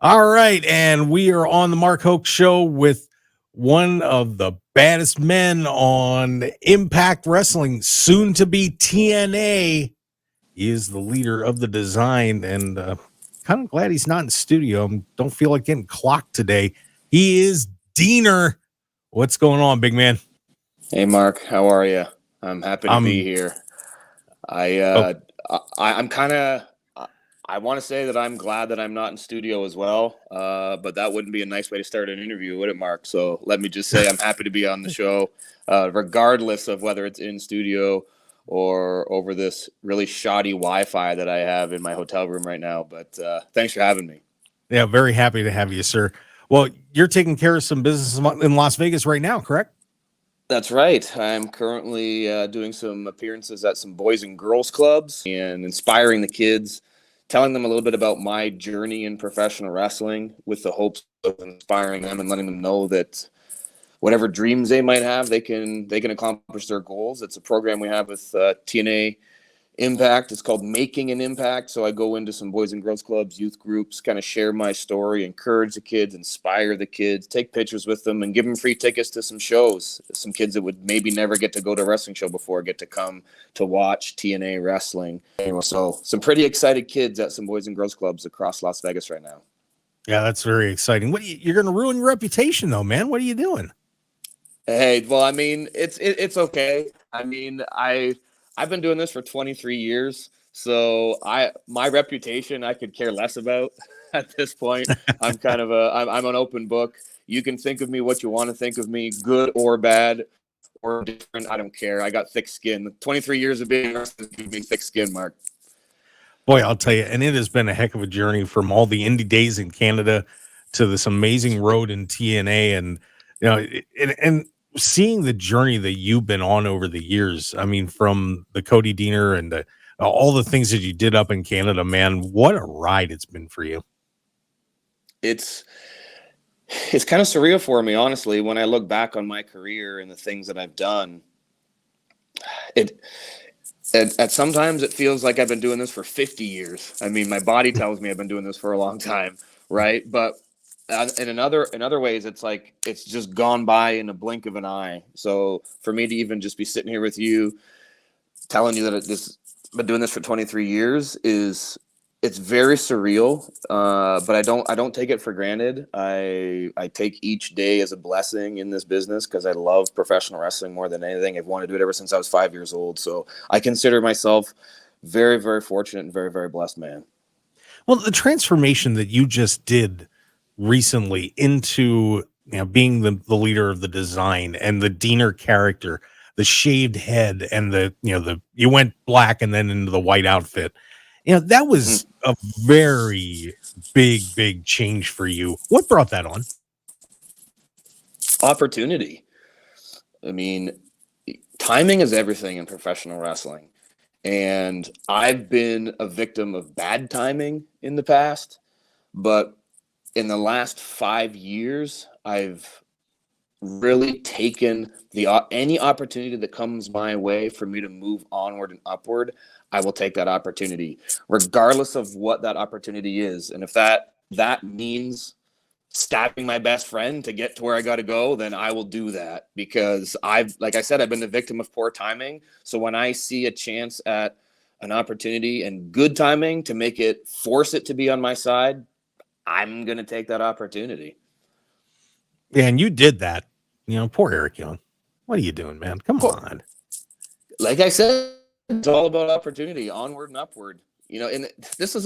All right, and we are on the Mark Hoke Show with one of the baddest men on Impact Wrestling, soon to be TNA. He is the leader of the design, and kind of glad he's not in studio. Don't feel like getting clocked today. He is Diener. What's going on, big man? Hey, Mark, how are you? I'm happy to be here. Oh, I'm kind of. I want to say that I'm glad that I'm not in studio as well, but that wouldn't be a nice way to start an interview, would it, Mark? So let me just say I'm happy to be on the show, regardless of whether it's in studio or over this really shoddy Wi-Fi that I have in my hotel room right now. But thanks for having me. yeah, very happy to have you, sir. Well, you're taking care of some business in Las Vegas right now, correct? That's right. I'm currently doing some appearances at some boys and girls clubs and inspiring the kids, telling them a little bit about my journey in professional wrestling with the hopes of inspiring them and letting them know that whatever dreams they might have, they can accomplish their goals. It's a program we have with TNA Impact. It's called Making an Impact. So I go into some boys and girls clubs, youth groups, kind of share my story, encourage the kids, inspire the kids, take pictures with them, and give them free tickets to some shows. Some kids that would maybe never get to go to a wrestling show before get to come to watch TNA wrestling. So some pretty excited kids at some boys and girls clubs across Las Vegas right now. Yeah, that's very exciting. You're going to ruin your reputation, though, man. What are you doing? Hey, well, I mean, it's okay. I mean, I've been doing this for 23 years, so my reputation I could care less about at this point. I'm an open book. You can think of me what you want to think of me, good or bad or different. I don't care. I got thick skin. 23 years of being give me thick skin, Mark. Boy, I'll tell you, and it has been a heck of a journey from all the indie days in Canada to this amazing road in TNA, and and seeing the journey that you've been on over the years. I mean, from the Cody Diener and all the things that you did up in Canada, man, what a ride it's been for you. It's kind of surreal for me, honestly, when I look back on my career and the things that I've done. At sometimes it feels like I've been doing this for 50 years. I mean, my body tells me I've been doing this for a long time, right? But in other ways, it's like it's just gone by in a blink of an eye. So for me to even just be sitting here with you, telling you that I've been doing this for 23 years it's very surreal, but I don't take it for granted. I take each day as a blessing in this business because I love professional wrestling more than anything. I've wanted to do it ever since I was 5 years old. So I consider myself very, very fortunate and very, very blessed man. Well, the transformation that you just did recently into being the leader of the design and the Diener character, the shaved head and the you went black and then into the white outfit. That was a very big change for you. What brought that on? Opportunity. I mean, timing is everything in professional wrestling. And I've been a victim of bad timing in the past, but in the last 5 years, I've really taken any opportunity that comes my way for me to move onward and upward. I will take that opportunity, regardless of what that opportunity is. And if that means stabbing my best friend to get to where I got to go, then I will do that because like I said, I've been the victim of poor timing. So when I see a chance at an opportunity and good timing to force it to be on my side, I'm going to take that opportunity. Yeah, and you did that. Poor Eric Young. What are you doing, man? Come on. Like I said, it's all about opportunity, onward and upward. And this is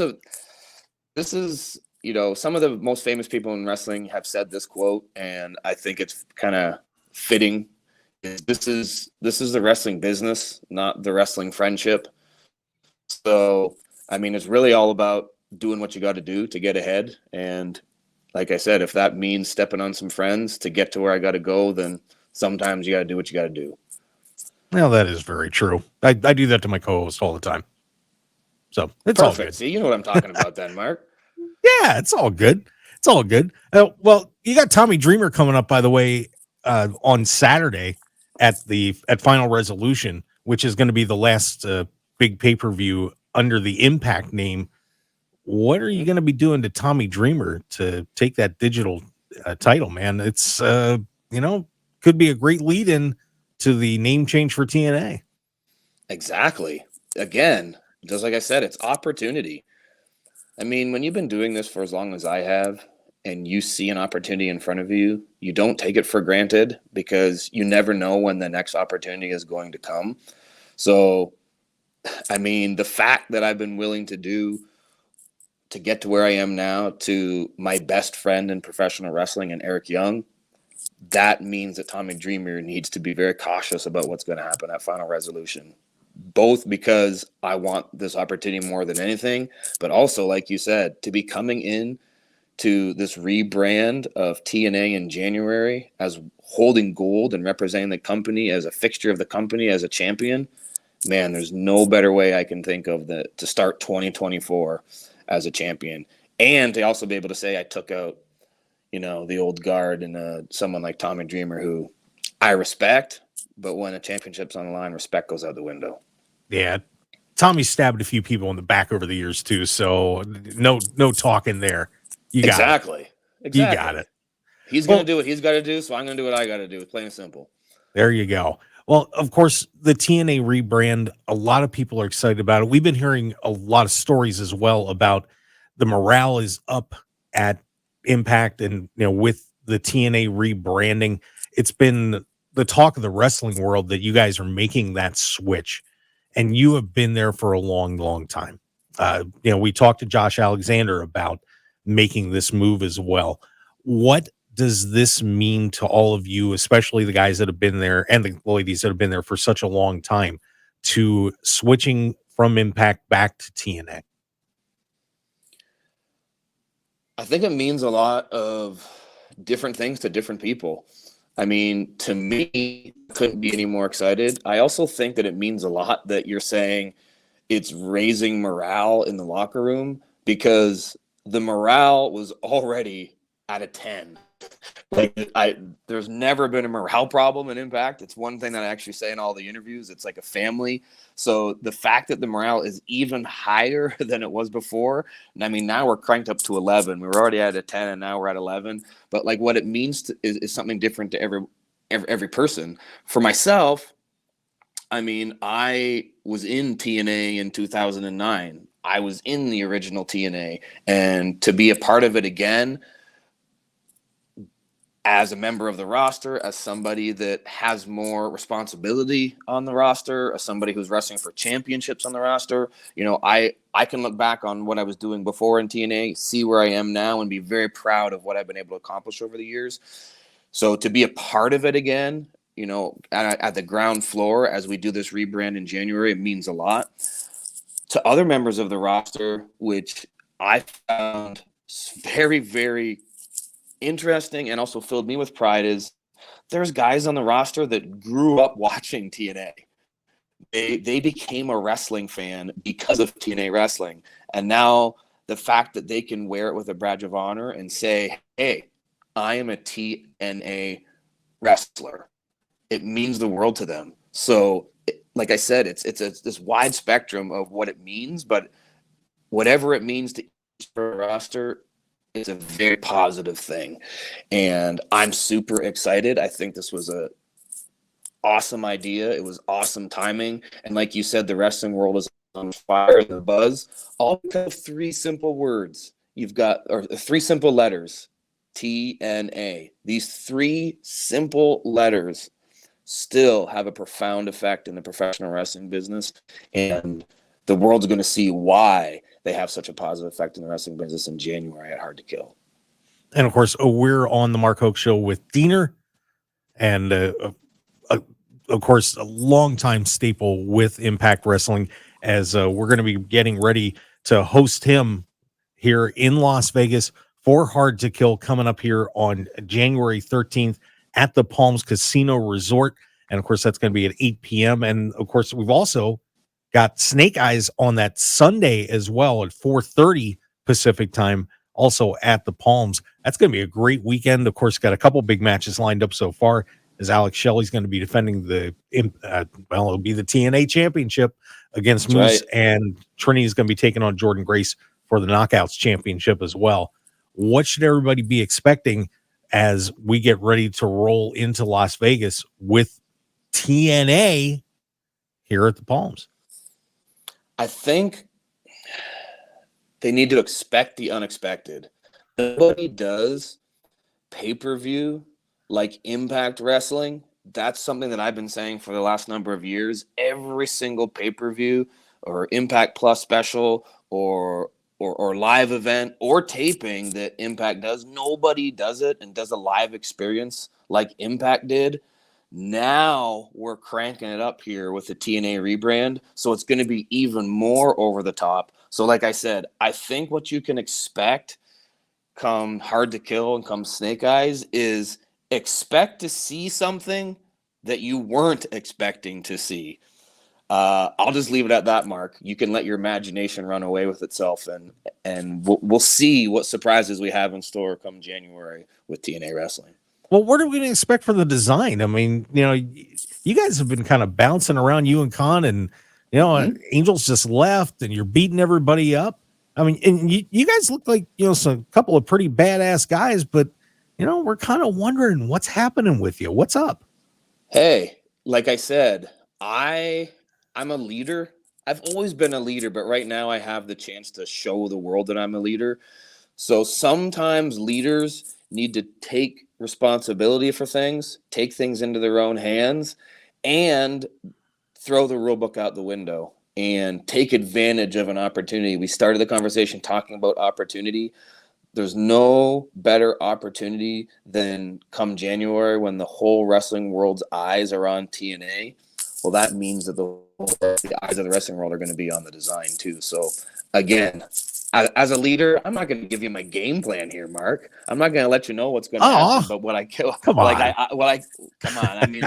some of the most famous people in wrestling have said this quote, and I think it's kind of fitting. This is the wrestling business, not the wrestling friendship. So, I mean, it's really all about doing what you got to do to get ahead. And like I said, if that means stepping on some friends to get to where I got to go, then sometimes you got to do what you got to do. Well, that is very true. I do that to my co-host all the time. So it's perfect. All good. See, you know what I'm talking about then, Mark. Yeah, it's all good. It's all good. Well, you got Tommy Dreamer coming up, by the way, on Saturday at Final Resolution, which is going to be the last big pay-per-view under the Impact name. what are you going to be doing to Tommy Dreamer to take that digital title, man? It's, could be a great lead in to the name change for TNA. Exactly. Again, just like I said, it's opportunity. I mean, when you've been doing this for as long as I have, and you see an opportunity in front of you, you don't take it for granted because you never know when the next opportunity is going to come. So, I mean, the fact that I've been willing to do to get to where I am now to my best friend in professional wrestling and Eric Young, that means that Tommy Dreamer needs to be very cautious about what's going to happen at Final Resolution. Both because I want this opportunity more than anything, but also, like you said, to be coming in to this rebrand of TNA in January as holding gold and representing the company as a fixture of the company, as a champion, man, there's no better way I can think of to start 2024 as a champion. And to also be able to say I took out, the old guard and someone like Tommy Dreamer, who I respect, but when a championship's on the line, respect goes out the window. Yeah. Tommy stabbed a few people in the back over the years too, so no talking there. You got it. You got it. He's going to do what he's got to do, so I'm going to do what I got to do. It's plain and simple. There you go. Well, of course, the TNA rebrand, a lot of people are excited about it. We've been hearing a lot of stories as well about the morale is up at Impact, and with the TNA rebranding, it's been the talk of the wrestling world that you guys are making that switch, and you have been there for a long, long time. We talked to Josh Alexander about making this move as well. What does this mean to all of you, especially the guys that have been there and the ladies that have been there for such a long time, to switching from Impact back to TNA? I think it means a lot of different things to different people. I mean, to me, I couldn't be any more excited. I also think that it means a lot that you're saying it's raising morale in the locker room, because the morale was already at a 10. There's never been a morale problem in Impact. It's one thing that I actually say in all the interviews. It's like a family. So the fact that the morale is even higher than it was before, and I mean, now we're cranked up to 11. We were already at a 10, and now we're at 11. But like what it means is something different to every person. For myself, I mean, I was in TNA in 2009. I was in the original TNA, and to be a part of it again, as a member of the roster, as somebody that has more responsibility on the roster, as somebody who's wrestling for championships on the roster, I can look back on what I was doing before in TNA, see where I am now, and be very proud of what I've been able to accomplish over the years. So to be a part of it again, at the ground floor as we do this rebrand in January, it means a lot. To other members of the roster, which I found very, very interesting and also filled me with pride, is there's guys on the roster that grew up watching TNA. They became a wrestling fan because of TNA wrestling. And now the fact that they can wear it with a badge of honor and say, hey, I am a TNA wrestler, it means the world to them. So like I said, it's this wide spectrum of what it means, but whatever it means to each roster, it's a very positive thing. And I'm super excited. I think this was a awesome idea. It was awesome timing. And like you said, the wrestling world is on fire, the buzz, all because of three simple words. Or three simple letters, TNA. These three simple letters still have a profound effect in the professional wrestling business. And the world's going to see why they have such a positive effect in the wrestling business in January at Hard to Kill. And of course, we're on the Mark Hoke Show with Diener, and of course, a longtime staple with Impact Wrestling, as we're going to be getting ready to host him here in Las Vegas for Hard to Kill, coming up here on January 13th at the Palms Casino Resort. And of course, that's going to be at 8 p.m. And of course, we've also got Snake Eyes on that Sunday as well at 4:30 Pacific time, also at the Palms. That's going to be a great weekend. Of course, got a couple big matches lined up so far, as Alex Shelley's going to be defending it'll be the TNA championship against Moose, right. And Trinity is going to be taking on Jordan Grace for the Knockouts Championship as well. What should everybody be expecting as we get ready to roll into Las Vegas with TNA here at the Palms? I think they need to expect the unexpected. Nobody does pay-per-view like Impact Wrestling. That's something that I've been saying for the last number of years. Every single pay-per-view or Impact Plus special or live event or taping that Impact does, nobody does it and does a live experience like Impact did. Now we're cranking it up here with the TNA rebrand, so it's going to be even more over the top. So like I said, I think what you can expect come Hard to Kill and come Snake Eyes is expect to see something that you weren't expecting to see. I'll just leave it at that, Mark. You can let your imagination run away with itself, and we'll see what surprises we have in store come January with TNA Wrestling. Well, what are we going to expect for the design? I mean, you guys have been kind of bouncing around, you and Con, and Angel's just left, and you're beating everybody up. I mean, and you guys look like some couple of pretty badass guys, but we're kind of wondering what's happening with you. What's up? Hey, like I said, I'm a leader. I've always been a leader, but right now I have the chance to show the world that I'm a leader. So sometimes leaders need to take responsibility for things, take things into their own hands, and throw the rule book out the window and take advantage of an opportunity. We started the conversation talking about opportunity. There's no better opportunity than come January when the whole wrestling world's eyes are on TNA. Well, that means that the eyes of the wrestling world are going to be on the design too. So again, as a leader, I'm not going to give you my game plan here, Mark. I'm not going to let you know what's going to happen. But what I kill, come on, come on. I mean,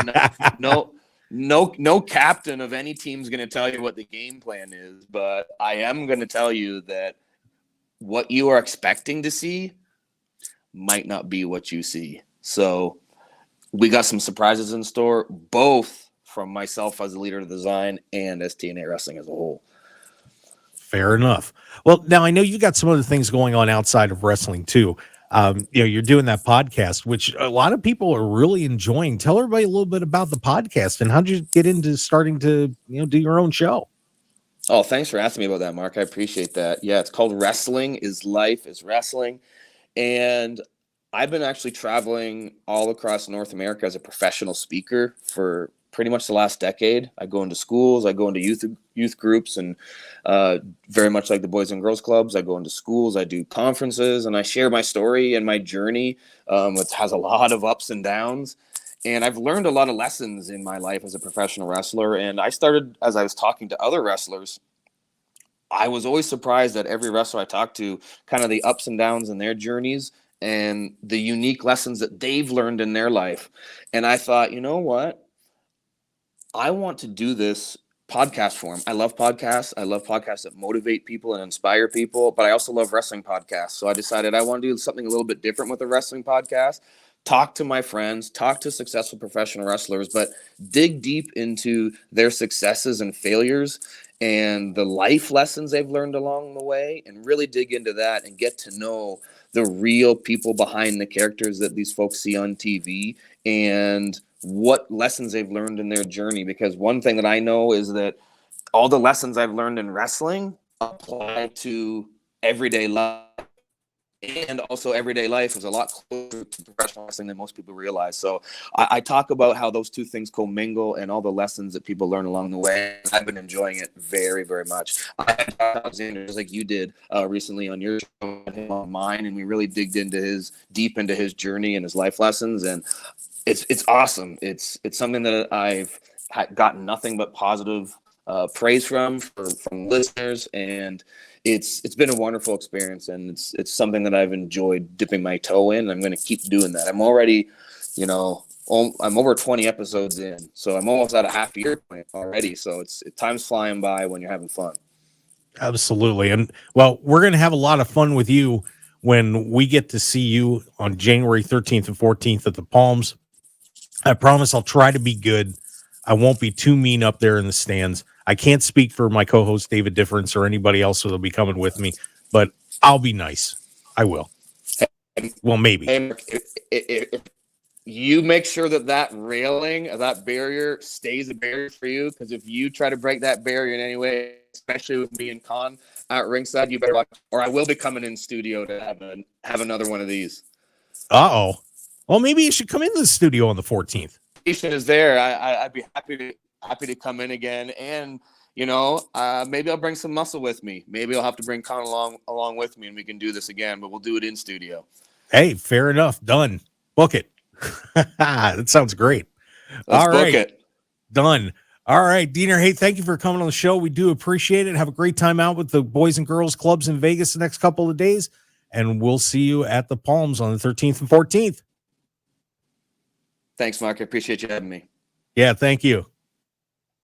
no captain of any team is going to tell you what the game plan is. But I am going to tell you that what you are expecting to see might not be what you see. So we got some surprises in store, both from myself as a leader of the design and as TNA Wrestling as a whole. Fair enough. Well, now I know you got some other things going on outside of wrestling too. You're doing that podcast, which a lot of people are really enjoying. Tell everybody a little bit about the podcast and how did you get into starting to, do your own show? Oh, thanks for asking me about that, Mark. I appreciate that. Yeah, it's called Wrestling is Life is Wrestling. And I've been actually traveling all across North America as a professional speaker for pretty much the last decade. I go into schools, I go into youth groups, and very much like the Boys and Girls Clubs, I go into schools, I do conferences, and I share my story and my journey, which has a lot of ups and downs. And I've learned a lot of lessons in my life as a professional wrestler. And I started, as I was talking to other wrestlers, I was always surprised that every wrestler I talked to, kind of the ups and downs in their journeys and the unique lessons that they've learned in their life. And I thought, you know what? I want to do this podcast form. I love podcasts. I love podcasts that motivate people and inspire people, but I also love wrestling podcasts. So I decided I want to do something a little bit different with a wrestling podcast. Talk to my friends, talk to successful professional wrestlers, but dig deep into their successes and failures and the life lessons they've learned along the way, and really dig into that and get to know the real people behind the characters that these folks see on TV and what lessons they've learned in their journey. Because one thing that I know is that all the lessons I've learned in wrestling apply to everyday life. And also everyday life is a lot closer to professional wrestling than most people realize. So I talk about how those two things commingle and all the lessons that people learn along the way. I've been enjoying it very, very much. I had Alexander, just like you did recently on your show, and on mine, and we really digged deep into his journey and his life lessons. And it's awesome. It's something that I've gotten nothing but positive praise from listeners, and it's been a wonderful experience, and it's something that I've enjoyed dipping my toe in. And I'm going to keep doing that. I'm already, I'm over 20 episodes in, so I'm almost at a half year point already. So time's flying by when you're having fun. Absolutely. And well, we're going to have a lot of fun with you when we get to see you on January 13th and 14th at the Palms. I promise I'll try to be good. I won't be too mean up there in the stands. I can't speak for my co-host David Difference or anybody else who will be coming with me, but I'll be nice. I will. Well, maybe. Hey, Mark, if you make sure that railing, that barrier stays a barrier for you, because if you try to break that barrier in any way, especially with me and Con at ringside, you better watch, or I will be coming in studio to have another one of these. Uh-oh. Well, maybe you should come into the studio on the 14th. Is there. I'd be happy to come in again, and maybe I'll bring some muscle with me. Maybe I'll have to bring Con along with me, and we can do this again. But we'll do it in studio. Hey, fair enough. Done. Book it. That sounds great. Let's All book right. it. Done. All right, Diener. Hey, thank you for coming on the show. We do appreciate it. Have a great time out with the Boys and Girls Clubs in Vegas the next couple of days, and we'll see you at the Palms on the 13th and 14th. Thanks, Mark. I appreciate you having me. Yeah, thank you.